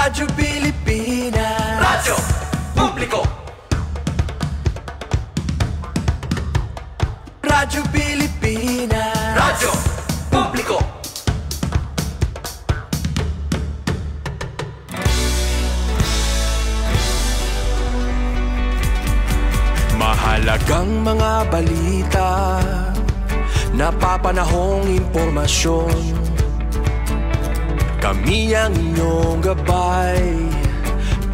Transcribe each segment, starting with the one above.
Radyo Pilipinas, Radyo Publiko. Radyo Pilipinas, Radyo Publiko. Mahalagang mga balita, napapanahong impormasyon. Kami ang inyong gabay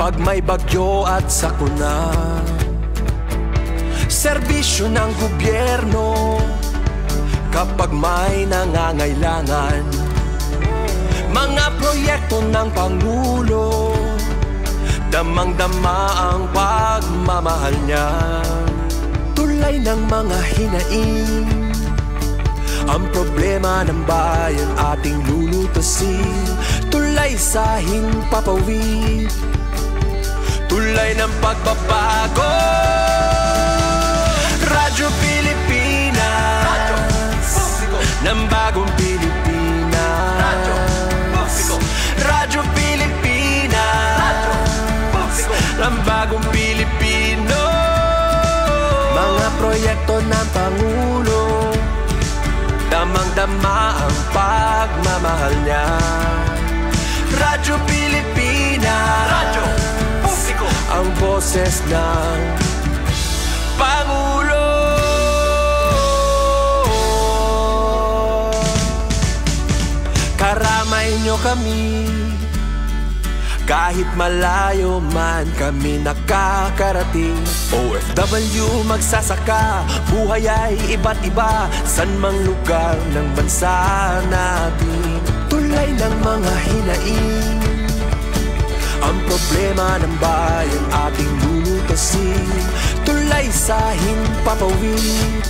pag may bagyo at sakuna. Serbisyo ng gobyerno kapag may nangangailangan. Mga proyekto ng Pangulo, damang-dama ang pagmamahal niya. Tulay ng mga hinaing, ang problema ng bayan ating lulutasin. Tulay sa himpapawid, tulay ng pagbabago. Radyo Pilipinas, Radyo Publiko. Ng bagong Pilipinas, Radyo Publiko. Radyo Pilipinas, Radyo Publiko. Ng bagong Pilipino. Mga proyekto ng Pangulo, damang-dama ang pagmamahal niya. Radyo Pilipinas, Radyo Publiko. Ang boses ng Pangulo. Karamay nyo kami, kahit malayo man kami nakakarating. OFW magsasaka, buhay ay iba't iba, san mang lugar ng bansa natin. Tulay ng mga hinaing, ang problema ng bayan ating lulutasin. Tulay sa himpapawid,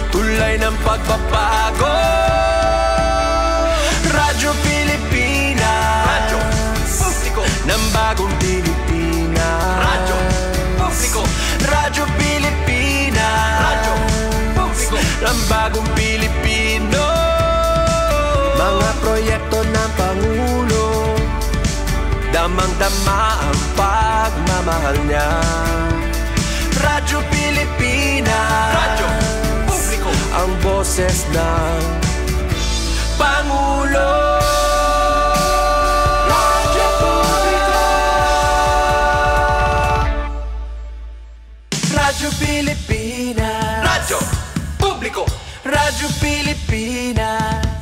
tulay ng pagbabago. Radyo Pilipinas, Radyo Publiko. Ng bagong Pilipinas, Radyo Publiko. Radyo Pilipinas, Radyo Publiko. Ng bagong Pilipino. Mga proyekto ng Pangulo, damang-dama ang pagmamahal niya. Radyo Pilipinas, Radyo Publiko. Ang boses ng Pangulo. Radyo Publiko. Radyo Pilipinas, Radyo Publiko. Radyo Pilipinas.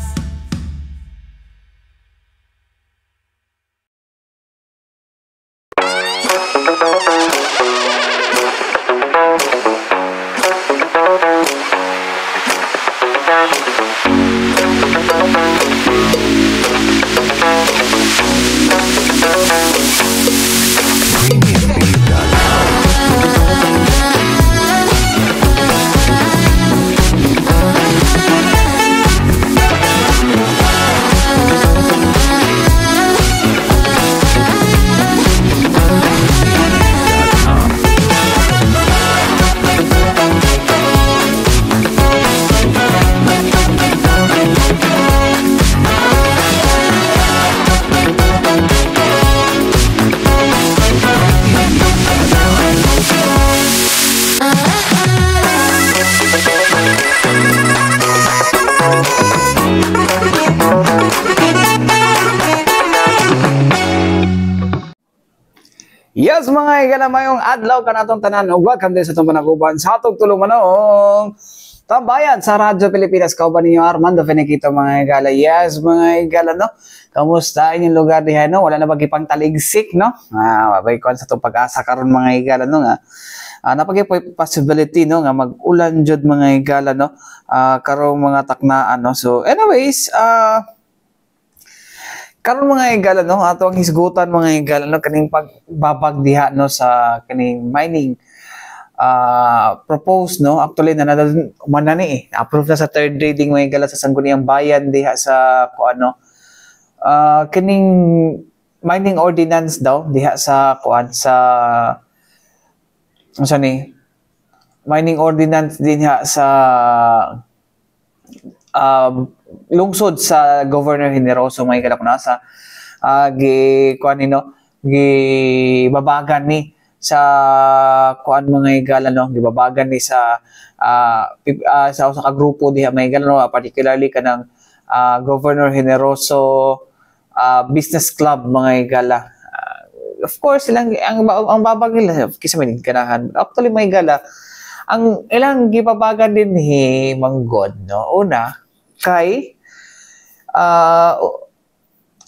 Yes mga igalamayong adlaw kanatong tanan ug welcome din sa itong panaguban sa atong tulumanong tambayan sa Radyo Pilipinas. Kauban ninyo Armando Feniquito mga igala. Yes mga igala no, kamusta inyong lugar diha no? Wala na ba gipang taligsik no? Mabay ko sa itong pag-asa karon mga igala no nga. Napagi po possibility no nga mag-ulan jud mga igala no, karong mga taknaan no. So anyways, karon mga igala no, ato ang hisgutan mga igala no kaning pagbabag diha no sa kaning mining proposed no. Actually manani approve na sa third reading mga igala sa Sangguniang Bayan diha sa kuano kaning mining ordinance daw diha sa kuan sa mining ordinance din diha sa lungsod sa Governor Generoso may kalak nasa gi kuan nino gibabagan ni sa kuan mga higala no, gibabagan ni sa sa usa ka grupo diha mga higala no, particularly kanang Governor Generoso Business Club mga higala. Of course ilang ang babag nila kisa man ganahan actually mga higala ang ilang gibabagan din ni Manggod no, una kay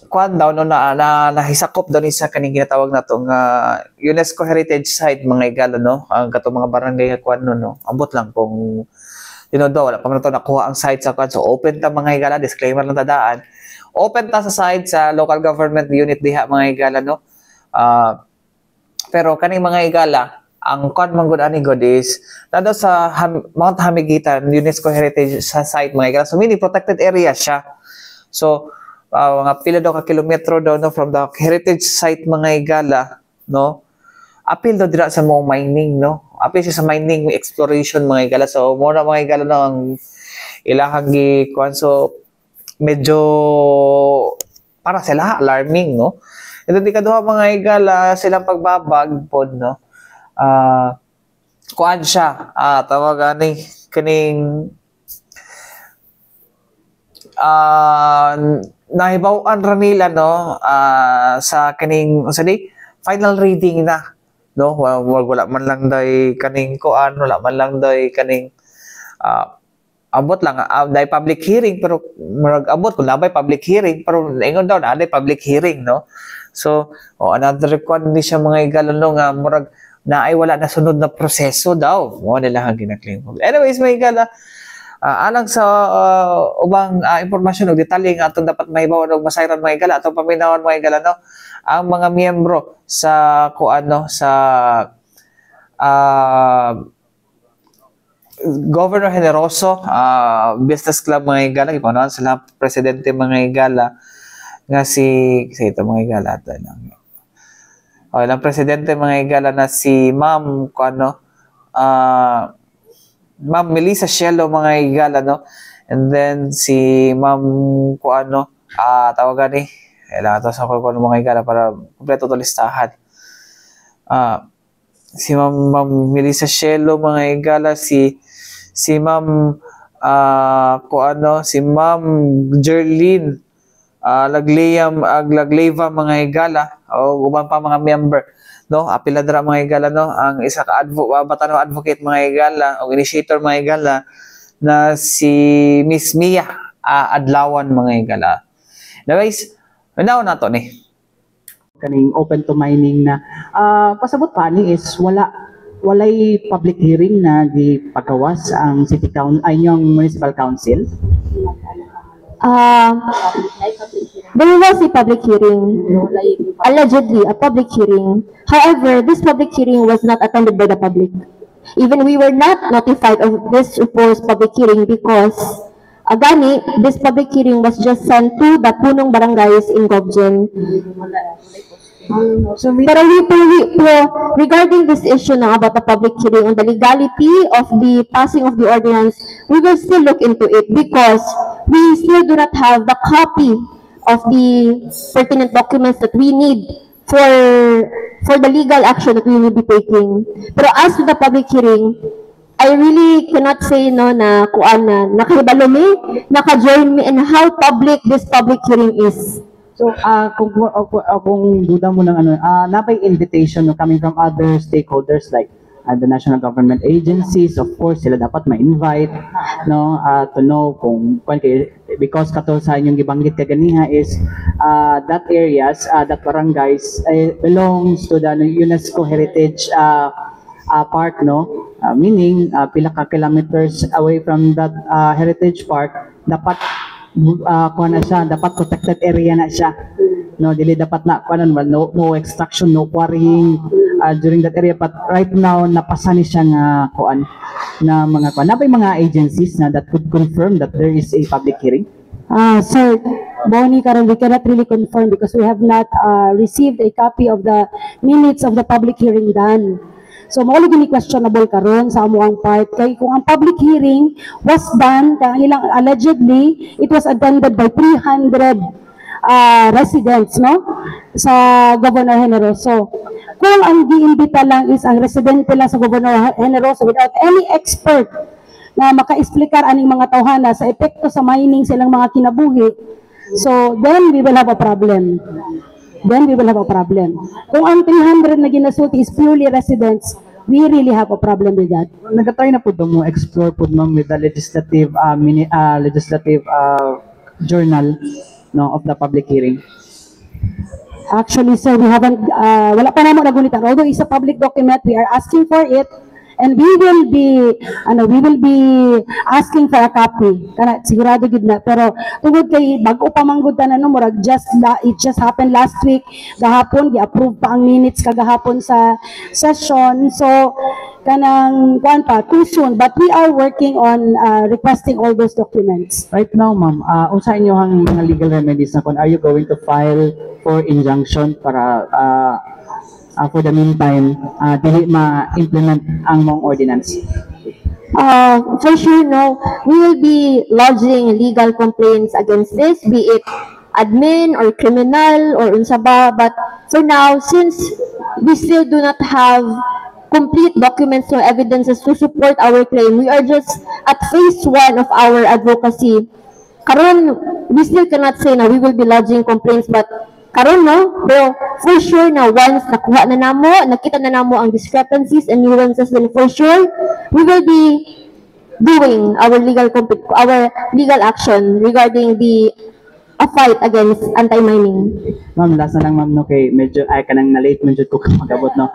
kuan daw no nahisakop daw ni sa kaning ginatawag natong UNESCO Heritage Site mga higala no, ang katong mga barangay kuan no, ambot lang kung daw wala pa man to nakuha ang site sa kuan, so open ta mga higala, disclaimer lang tadaan, open ta sa site sa local government unit diha mga higala no. Pero kaning mga higala ang kuan man gud ani god is nado sa Mount Hamiguitan UNESCO Heritage sa site mga higala, so mini protected area siya. So mga pila daw ka kilometro daw no from the heritage site mga higala no, apil daw dira sa mga mining no, apil siya sa mining exploration mga higala. So mo na mga higala no ang ilahang gi kuan, so medyo para sila alarming no. Ito di kaduha mga higala silang pagbabag pod no, kuan siya tawag ani kaning nahibaw-an ra nila no sa kaning unsa di final reading na no, wala man lang day kaning kuan, wala man lang day kaning abot lang day public hearing, pero murag abot kung labay public hearing pero ingon daw na day public hearing no. So another kuan ni siya mga higala no nga murag naay wala na sunod na proseso daw mo nila ang ginaklaim. Anyways mga higala, alang sa ubang impormasyon o detalye nga atong dapat mahibaw og masayran mga higala atong paminawon mga higala no, ang mga miyembro sa kuan no sa Governor Generoso Business Club mga higala, ipanawon sila presidente mga higala nga si ito mga higala ato lang. Lang presidente mga higala na si Ma'am kuan no, Ma'am Melissa Shelo mga higala no, and then si Ma'am kuano tawagan ni ela to sa kuno mga higala para kompleto to listahan. Si Ma'am Melissa Shelo mga higala, si Ma'am kuano, si Ma'am Jerlyn Lagleva mga higala o uban pa mga member no, apila dira mga higala no, ang isa ka Batano advocate mga higala o initiator mga higala na si Miss Mia Adlawan mga higala. Anyways, manaw nato ni kaning open to mining na pasabot pa ni is walay public hearing na gipagawas ang city council ay yung municipal council. There was a public hearing, allegedly a public hearing. However, this public hearing was not attended by the public. Even we were not notified of this supposed public hearing because, agani, this public hearing was just sent to the punong barangays in Gobjen. Pero regarding this issue na about the public hearing and the legality of the passing of the ordinance, we will still look into it because we still do not have the copy of the pertinent documents that we need for the legal action that we will be taking. Pero as to the public hearing, I really cannot say no na kuan na nakahibalo mi, naka-join me in how public this public hearing is. So kung duda mo ng ano, napay invitation no, coming from other stakeholders like the national government agencies, of course sila dapat ma-invite no, to know kung because katol sa inyong gibanggit kaganiha is that areas, that barangays belongs to the UNESCO Heritage Park no, meaning pila ka kilometers away from that heritage park, dapat kuha na siya, dapat protected area na siya no, dili dapat na kuha na, no extraction, no quarrying during that area, but right now napasa ni siya nga kuan na mga kuan, napay mga agencies na that could confirm that there is a public hearing. Sir, Bonnie, karon we cannot really confirm because we have not received a copy of the minutes of the public hearing done. So mao gini questionable karon sa amo ang part kay kung ang public hearing was done ilang allegedly it was attended by 300 residents, no? Sa Governor Generoso. Kung ang giimbita lang is ang residente lang sa Governor Generoso without any expert na maka-explicar aning mga tawhana sa epekto sa mining sa ilang mga kinabuhi, so then we will have a problem. Kung ang 300 na ginasulti is purely residents, we really have a problem with that. Nag-try na po mo explore po ma'am with the legislative journal no of the public hearing. Actually, sir, we haven't, wala pa naman nagulitan. Although it's a public document, we are asking for it, and we will be asking for a copy. Kana sigurado gid na. Pero tungod kay bago pa manggod tanan no, murag it just happened last week. Gahapon gi-approve pa ang minutes kagahapon sa session. So kanang kuan pa too soon, but we are working on requesting all those documents. Right now, ma'am, unsa inyong mga legal remedies na kun are you going to file for injunction para for the meantime dili ma-implement ang mong ordinance? For sure, no, we will be lodging legal complaints against this, be it admin or criminal or unsa ba. But for now, since we still do not have complete documents or evidences to support our claim, we are just at phase 1 of our advocacy. Karon, we still cannot say na we will be lodging complaints, but karon no, pero for sure na once nakuha na namo, nakita na namo ang discrepancies and nuances, then for sure we will be doing our legal action regarding a fight against anti-mining. Ma'am, last na lang ma'am no kay medyo ay kanang na-late medyo ko magabot no.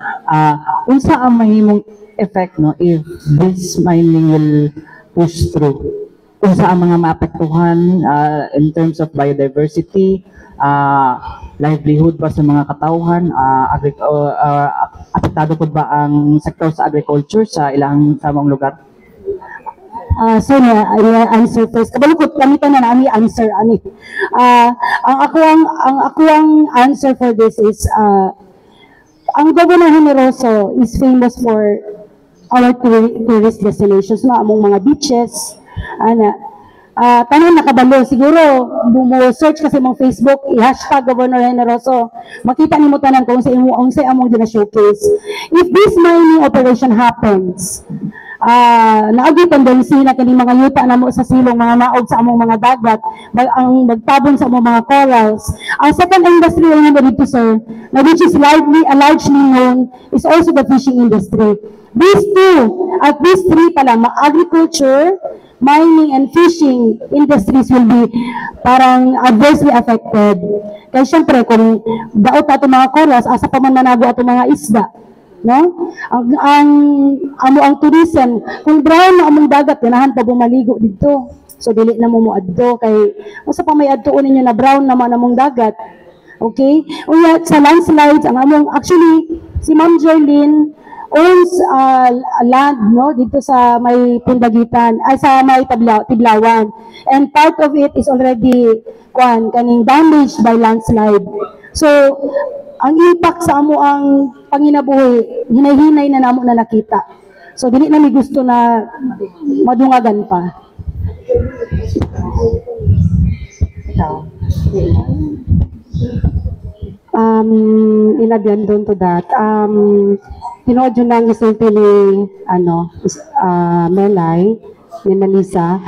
Unsa ang mahimong effect no if this mining will push through? Unsa ang mga maapektuhan in terms of biodiversity, livelihood pa sa mga katawhan, apektado po ba ang sektor sa agriculture sa ilang samang lugar? So I answer first. Kabalukot kami na nami answer ani. Ang ako ang answer for this is ang Governor Generoso is famous for our tourist destinations na among mga beaches tanan nakabalo siguro mo search kasi mong Facebook i-hashtag Governor Generoso makita nimo tanan kung unsay among gina-showcase. If this mining operation happens, naagi tendency na kini mga yuta namo sa silong mga naog sa among mga dagat ang magtabon sa among mga corals. Ang second industry na dito sir na which is largely known is also the fishing industry. These two at these three pala agriculture, mining and fishing industries will be parang adversely affected. Kaya syempre kung daot ato mga corals asa pa man manago ato mga isda, no? Ang tourism, kung brown na among dagat ganahan pa bumaligo dito. So dili na mo adto kay usa pa may adtuon ninyo na brown naman among dagat. Okay? Unya sa landslides ang among actually si Ma'am Jerlyn owns land no dito sa may Pundagitan ay sa may Tiblawan, and part of it is already kaning damaged by landslide. So ang impact sa amo ang panginabuhi hinay-hinay na namo na nakita. So dili na mi gusto na madungagan pa. In addition to that, tinood yun ang isulti ni Melay, ni Melissa,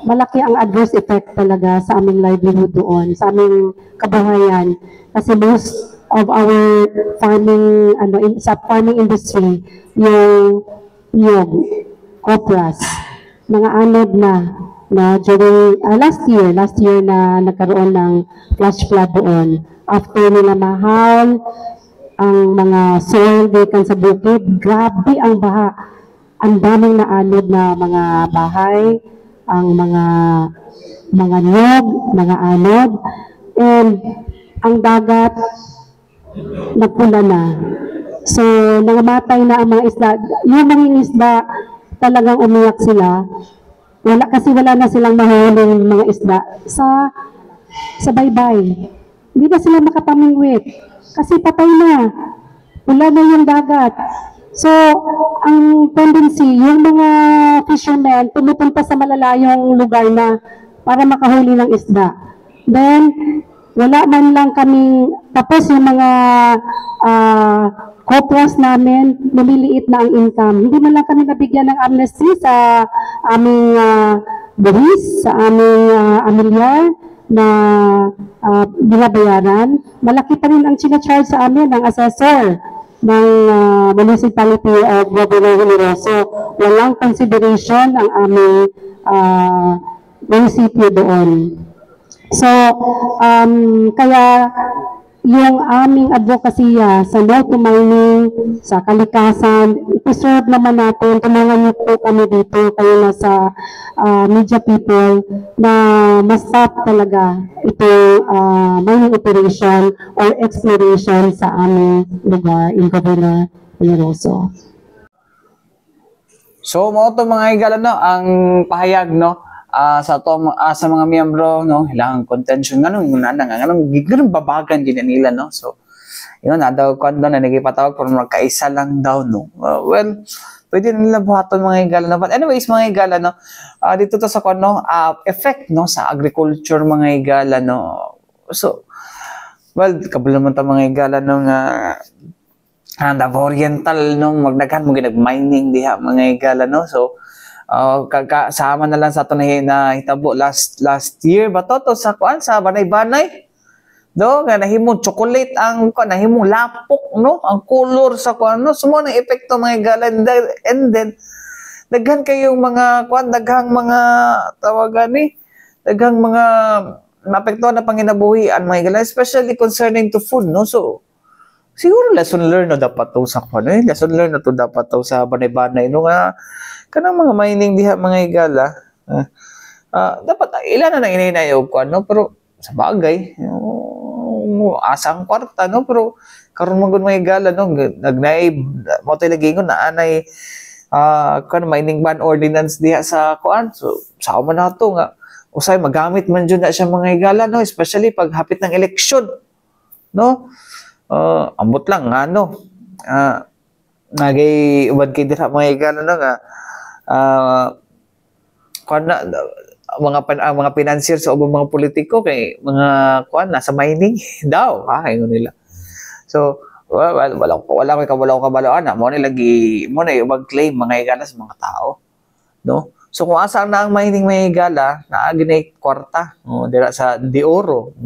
malaki ang adverse effect talaga sa aming livelihood doon, sa aming kabuhayan. Kasi most of our farming, sa farming industry, yung copras, mga anod na during last year na nagkaroon ng flash flood doon. After nila mahal ang mga soil gikan sa bukid, grabe ang baha. Ang daming naanod na mga bahay, ang mga niyog, mga anod, and ang dagat nagpula na. So, nangamatay na ang mga isda. Yung mga isda, talagang umiyak sila. Wala na silang mahuling mga isda sa baybay. Hindi na sila makapamingwit kasi patay na. Wala na yung dagat. So, ang tendency, yung mga fishermen pumupunta sa malalayong lugar na para makahuli ng isda. Then, wala man lang kaming, tapos yung mga kopras namin, lumiliit na ang income. Hindi man lang kami nabigyan ng amnesty sa aming buwis, sa aming amilyar na binabayaran. Malaki pa rin ang sinacharge sa amin ng assessor ng municipality of Governor Generoso. Walang consideration ang aming munisipyo doon. So, kaya yung aming advokasya sa no to mining, sa kalikasan, ipiserve naman natin, tulungan niyo po kami dito, kayo na sa media people, na ma-stop talaga itong mining operation or exploration sa aming lugar in Governor Generoso. So, mo to mga higala, no, ang pahayag, no, sa mga miyembro, no, ilang contention ganun ganun babagan din nila, no. So yun na daw kondo na nagipatawag pero magkaisa lang daw, no. Well, pwede nila buhaton mga higala, no. But anyways mga higala, no, dito to sa kono effect, no, sa agriculture mga higala, no. So well, kabalo man ta mga higala, no, nga Davao Oriental, no, magdaghan mo ginag-mining diha mga higala, no. So kasama na lang sa ito na hitabo last year ba to sa kuan sa banay-banay do nga nahimong chocolate ang kuan nahimong lapok, no, ang color sa kuan, no, sumo ng epekto mga higala. And then daghan kayong mga kuan, daghang mga tawagan ni daghang mga maapektuhan na panginabuhian mga higala, especially concerning to food, no. So siguro lesson learned na dapat to sa kuan, lesson learned na to dapat to sa banay-banay, no, nga kanang mga mining diha mga higala. Dapat ilan na ininayaw ko, no, pero sa bagay asang kwarta, no, pero karon man gud mga higala, no, nagnaib mo tay lagingon na anay kan mining ban ordinance diha sa kuan. So sao man nato nga usay magamit man jud na siya mga higala, no, especially pag hapit ng eleksyon, no. Ambot lang nga, no, nagay ubad kay dira mga higala, no, nga kuan na mga financier sa ubang mga politiko kay mga kuan nasa mining daw, ingon nila. So wala ko kabaloan mo ni lagi mo na ubang claim mga higala sa mga tao, no. So kung asa na ang mining mga higala naa ginay kwarta, dira sa De Oro,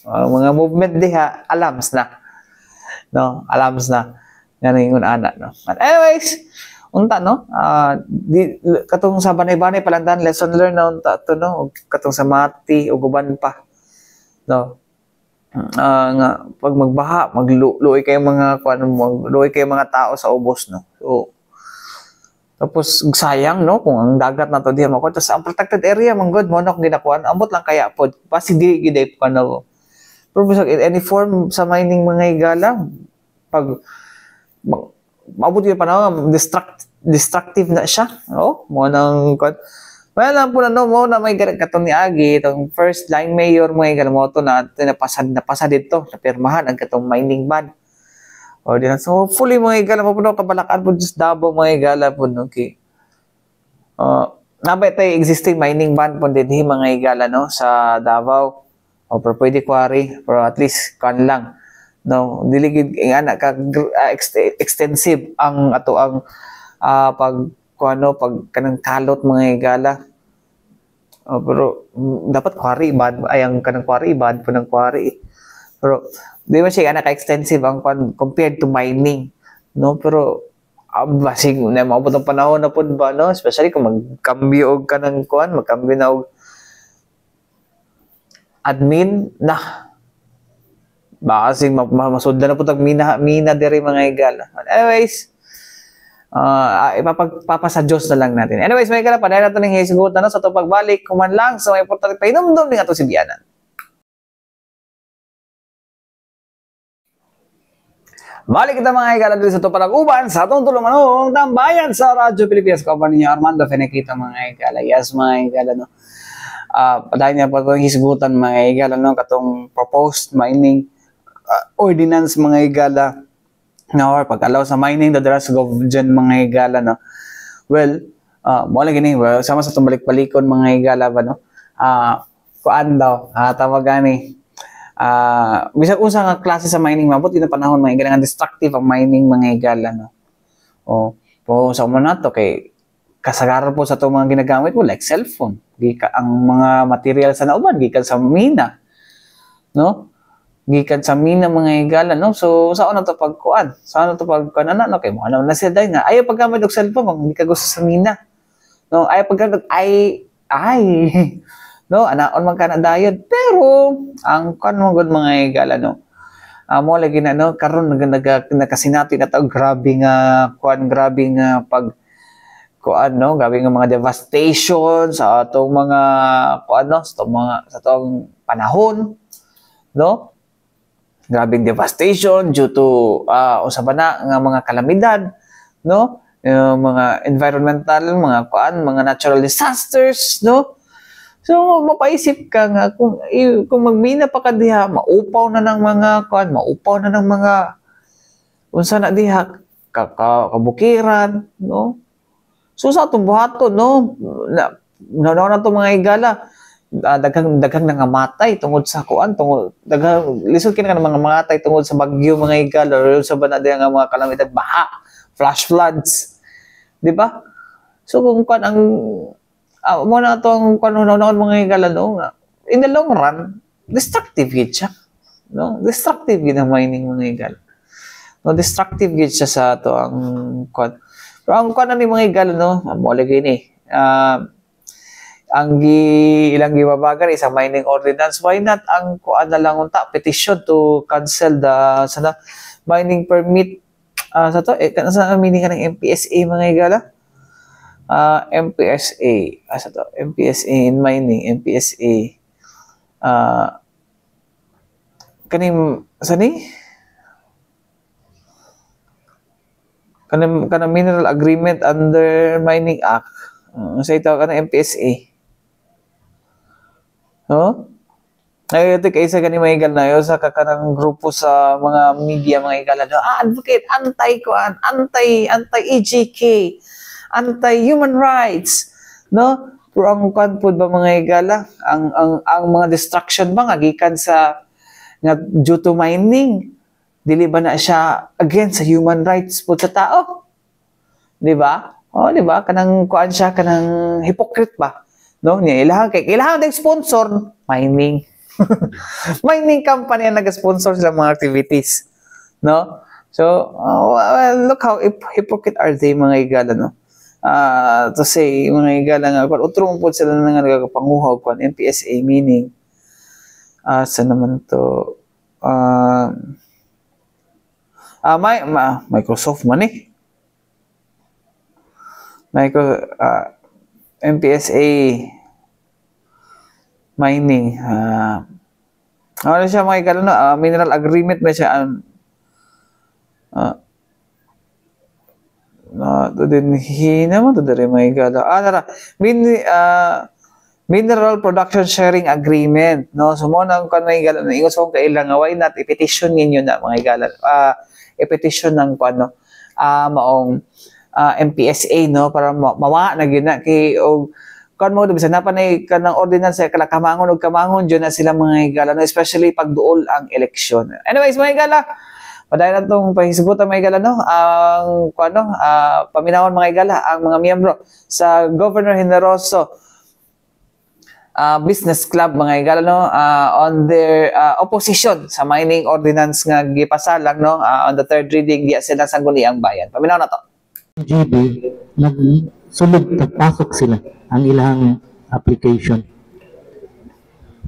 mga movement diha alams na, no, alams na nganingon ana, no. But anyways, unta, no, katong sa banay-banay palandan lesson learned na unta to, no, katong sa Mati o guban pa, no, nga pag magbaha magluoy kay mga magluoy kay mga tao sa ubos, no. So tapos sayang, no, kung ang dagat na to diha mako sa protected area man good mo na kung ginakuan ambot lang kaya pod basi di giday pa no. Pero in any form sa mining mga higala pag maabot yung panahon, destructive na siya. Mo nang kuan. Well, po na, no, mo na may katong ni Agi, itong first line mayor mo yung mo to na napasa dito, napirmahan ang katong mining ban. So hopefully mga higala mo po no, kabalakan po just Davao mga higala po, no, okay. Nabay tayo existing mining ban po din mga higala, no, sa Davao. Pero pwede quarry, pero at least kan lang. No, diligid nga ka extensive ang ato ang pag kanang kalot mga higala. Pero dapat quarry bad ay ang kanang quarry bad po ng quarry. Pero di man siya ka extensive ang compared to mining, no. Pero basig na maabot ang panahon na pud ba, no, especially kung magkambyo og kanang magkambyo na og admin na baka masudlan na po tag mina diri mga higala. Anyways, ipapasa Diyos na lang natin. Anyways, mga higala, padayon natin ng hisigutan, no, sa ito pagbalik, kuman lang sa mga importante painomdom ng ato si Bianan. Balik kita mga higala dito sa ito panaguban sa itong tulumanong tambayan sa Radyo Pilipinas. Kauban ninyo Armando Fenekito mga higala. Yes mga higala, no. Padayon niya po itong hisigutan mga higala, no, katong proposed mining ordinance mga higala na pag-allow sa mining dadara sa government mga higala, no. Well, mo lang gini sama sa itong balik-balikon mga higala ba, no. kuan daw, tawag gani. Bisag usa nga klase sa mining mabot na panahon mga higala nga destructive ang mining mga higala no. Po sa una to kay kasagaran po sa itong mga ginagamit mo like cellphone. Ang mga material sa nauban gikan sa mina. No? Gikan sa mina mga higala no. So saan na to pagkuan? Saan na to pagkuan no kay mo na sila dai nga ayaw paggamit og cellphone kung hindi ka gusto sa mina. No, ayaw paggamit ay no, anaon man kana dayon pero ang kuan mo gud mga higala no. Mo lagi na no karon nakasinati na tao grabe nga kuan grabe nga pag kuan no grabe nga mga devastation sa atong mga kuan no sa atong panahon no grabing devastation due to usa ba na nga mga kalamidad no mga environmental mga kuan mga natural disasters no. So, mapaisip ka nga, kung magmina pa ka diha, maupaw na ng mga, maupaw na ng mga, unsa na diha, kabukiran, no? So, sa itong buhaton, no? Na itong mga higala, daghang nangamatay tungod sa kuan, lisod kina ng mga matay tungod sa bagyo mga higala, or sa ba na diha nga mga kalamidad, baha, flash floods, di ba? So, kung kuan ang, mo na itong kanunaon mga higala no, in the long run, destructive yun siya. No? Destructive yun ang mining mga higala. No? Destructive yun siya sa ito ang kwan. Pero ang kwan na ni mga higala, no? Mo lagi ni. Ang ilang gibabagan isang mining ordinance, why not ang kuan na lang unta, petition to cancel the mining permit sa to, sa meaning ka ng MPSA mga higala? MPSA asa to MPSA in mining MPSA kaning sani kanang mineral agreement under mining act sa ito kanang MPSA no ay ito kaysa gani mga higala na sa kanang grupo sa mga media mga higala advocate anti-EJK anti-human rights, no? Pero ang kuan pud ba mga higala, ang mga destruction ba nga gikan sa nga due to mining, dili ba na siya against sa human rights pud sa tao? Di ba? Di ba? Kanang kuan siya kanang hypocrite ba? No? Kailangan ng sponsor mining. Mining company ang nag-sponsor sa mga activities, no? So, look how hypocrite are they mga higala, no? To say mga higala nga utrong po sila na nga nagkapanguhaw kung MPSA meaning sa naman to Microsoft man MPSA mining ano siya mga higala no mineral agreement na siya to din hina mo to dere may gala mineral production sharing agreement no so mo nang kan may gala na ingos ko kailang why not i-petition ninyo na mga gala i-petition ng kuno maong MPSA no para mawa na gyud na kay og kan mo bisan na panay kanang ordinance kala kamangon og kamangon jud na sila mga higala no especially pag duol ang eleksyon. Anyways mga higala padayon natong pahisgutan mga higala no ang kuno paminawon mga higala ang mga miyembro sa Governor Generoso Business Club mga higala no on their opposition sa mining ordinance nga gipasalang no on the third reading diya sila sa Guniang Bayan. Paminaw na to. GB nagsulod pagpasok sila ang ilang application.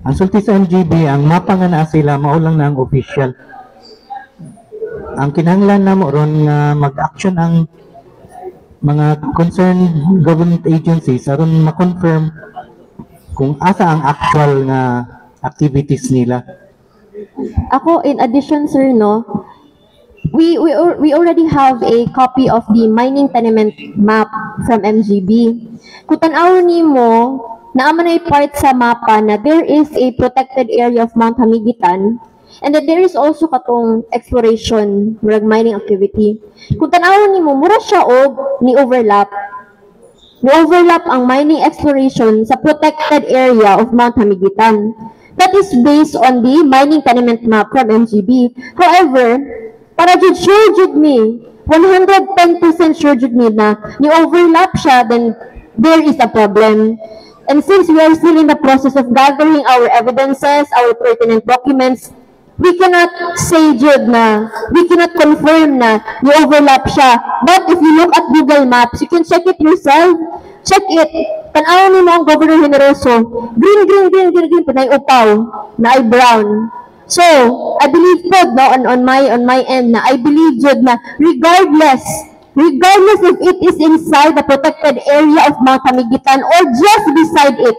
Ang sulti sa NGB ang mapa nga naa sila maulang na ang official. Ang kinahanglan na mo ron nga mag-action ang mga concerned government agencies aron ma-confirm kung asa ang actual nga activities nila. Ako, in addition, sir, no, we already have a copy of the mining tenement map from MGB. Kung tanawon nimo, naaman ay part sa mapa na there is a protected area of Mount Hamiguitan and that there is also katong exploration, murag mining activity. Kung tanawon nimo, mura siya og ni overlap. overlap ang mining exploration sa protected area of Mount Hamiguitan. That is based on the mining tenement map from MGB. However, para jud sure jud me, 110% sure jud me na ni-overlap siya, then there is a problem. And since we are still in the process of gathering our evidences, our pertinent documents, we cannot say jud na, we cannot confirm na ni-overlap siya. But if you look at Google Maps, you can check it yourself. Check it. Tanaw ni mo ang Governor Generoso. Green, panay upaw, na ay brown. So, I believe po, no, on my end, na I believe jud na regardless if it is inside the protected area of Mount Hamiguitan or just beside it,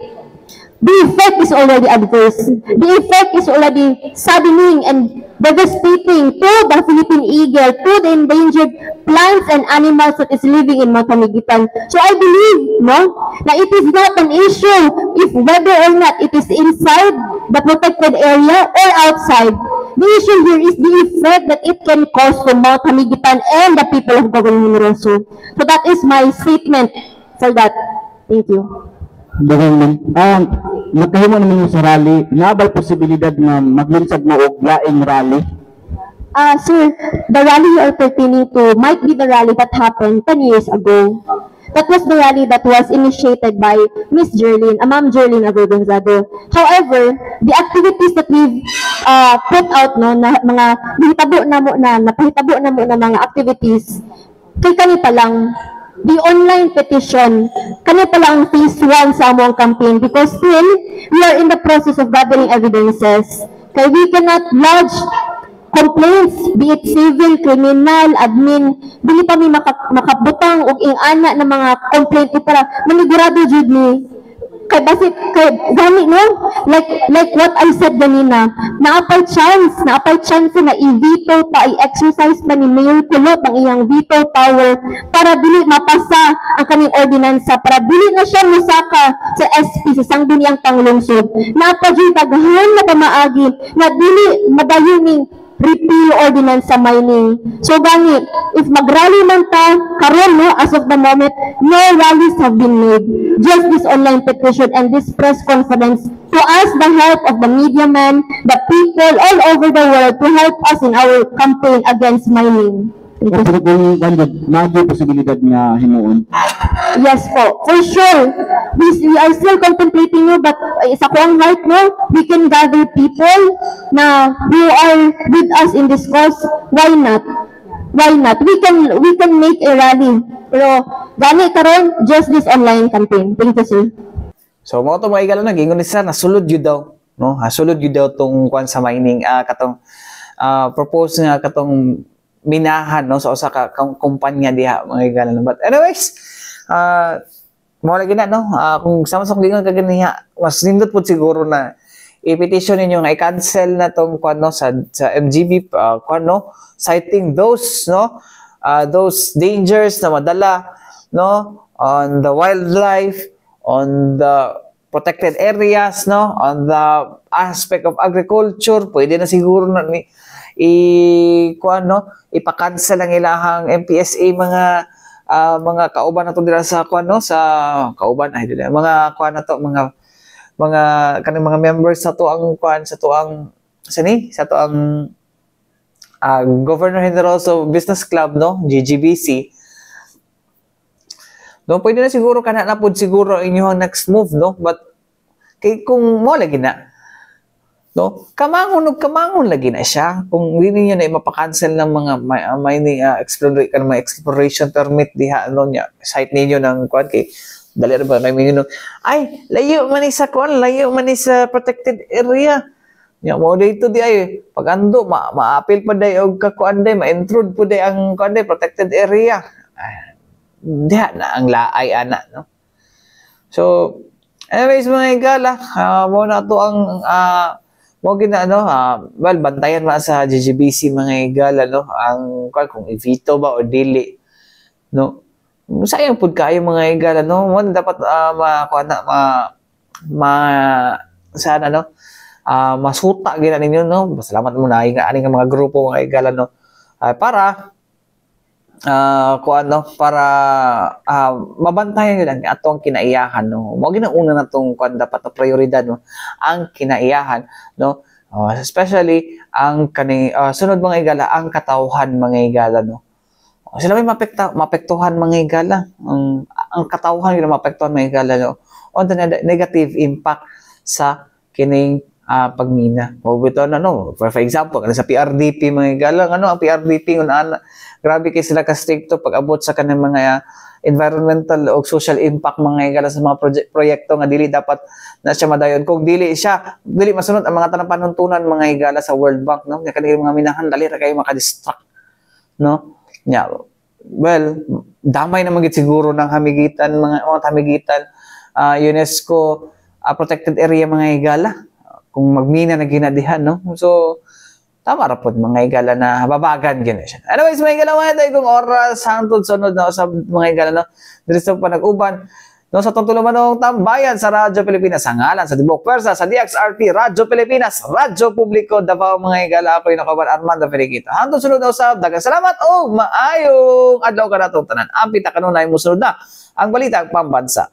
the effect is already adverse. The effect is already saddening and devastating to the Philippine eagle, to the endangered plants and animals that is living in Mount Hamiguitan. So I believe, no, na it is not an issue if whether or not it is inside the protected area or outside. The issue here is the effect that it can cause to Mount Hamiguitan and the people of Governor Generoso. So that is my statement for that. Thank you. Government, nakahimo naman yung sa rally, nabal posibilidad na maglunsad mo og laing rally? Sir, the rally you are pertaining to might be the rally that happened 10 years ago. That was the rally that was initiated by Miss Jerlyn, Ma'am Jerlyn Avergonzado. However, the activities that we've put out, no, na mga napahitabo na mo na mga activities, kay kani pa lang, the online petition, kani pala ang phase 1 sa among campaign because still, we are in the process of gathering evidences. Kaya we cannot lodge complaints, be it civil, criminal, admin, dili pa mi makabutang og ing-ana ng mga complaint para manigurado jud ni kay basit kay gani no like what I said ganina naapay chance na i-veto pa i-exercise pa ni Mayor Kulot ang iyang veto power para dili mapasa ang kaning ordinansa para dili na siya musaka sa SP sa sangguniang panglungsod naapay jud daghan na pamaagi na dili madayoning repeal ordinance sa mining. So gani, if mag-rally man ta, karon no, as of the moment, no rallies have been made. Just this online petition and this press conference to ask the help of the media men, the people all over the world to help us in our campaign against mining. Pero kung naging posibilidad nga himuon? Yes po, for sure. We are still contemplating no, but sa kuang heart no, we can gather people na who are with us in this cause. Why not? Why not? We can make a rally. Pero gani karon just this online campaign. Thank you, sir. So mo to mga igalo na gingon ni sir nasulod jud daw, no? Hasulod jud daw tong kwan sa mining katong propose nga katong minahan no sa usa ka kumpanya diha mga igalo. But anyways, mo lagi na no, kung sama-sama gingon ka ganiha, mas nindot pud siguro na i-petition ninyo nga i-cancel na tong kwan no sa MGB kwan no, citing those no those dangers na madala no on the wildlife, on the protected areas no, on the aspect of agriculture. Pwede na siguro na kuan no, ipa-cancel ang ilahang MPSA mga kauban nato dira sa kuan no, sa kauban ay dili mga kuan nato mga kaning mga members sa to ang kuan sa to ang Governor Generoso Business Club no, GGBC. No, pwede na siguro kana na pud siguro inyong next move no, but kay kung mo lagi na no, kamangon lagi na siya kung hindi niyo na mapakancel ng mga mining exploration permit diha ano niya site ninyo ng kuan kay dali ra ba may mingon ay layo man ni sa kuan, layo man ni sa protected area nya mo dito di ay pag ando maapil pa day og kakuan day ma-intrude po day ang kuan day protected area diha na ang laay ana no. So anyways mga igala, mo na to ang mo gina no, well bantayan man sa GGBC mga igala no ang kung i-veto ba o dili no. Sayang pud kayo mga igala no, mo dapat sana no masuta gina ninyo no. Salamat mo na nga mga grupo mga igala no para kung ano, para mabantayan nila atong kinaiyahan, no. Mo ginauna na tong kuan dapat na prioridad, no, ang kinaiyahan, no. Especially ang kani sunod mga higala ang katawhan mga higala, no. Sila may mapektuhan mga higala, ang katawhan gina mapektuhan mga higala, no, on the negative impact sa kining pagmina. O bito na, no, for example sa PRDP mga higala, ano ang PRDP grabe kay sila ka stricto pag abot sa kanang mga environmental o social impact mga higala sa mga proyekto nga dili dapat na siya madayon. Kung dili masunod ang mga tanang panuntunan mga higala sa World Bank, no, kaya mga minahan dali ra kayo maka-distract, no. Well, damay na magit siguro ng hamigitan mga hamigitan UNESCO protected area mga higala kung magmina na ginadihan, no. So tama ra pod mga higala na babagan gina siya. Anyways, mga higala mga day kung oras hangtod sunod na sa mga higala, no, diri sa panag-uban, no, sa tungtulo manong tambayan sa Radyo Pilipinas sa ngalan sa Tibok Pwersa sa DXRT Radyo Pilipinas, Radyo Publiko Davao mga higala, ako yung nakaban Armando Feniquito. Hangtod sunod na usab, daghang salamat o maayong adlaw kanatong tanan. Ang pita kanunay mo sunod na ang balita pambansa.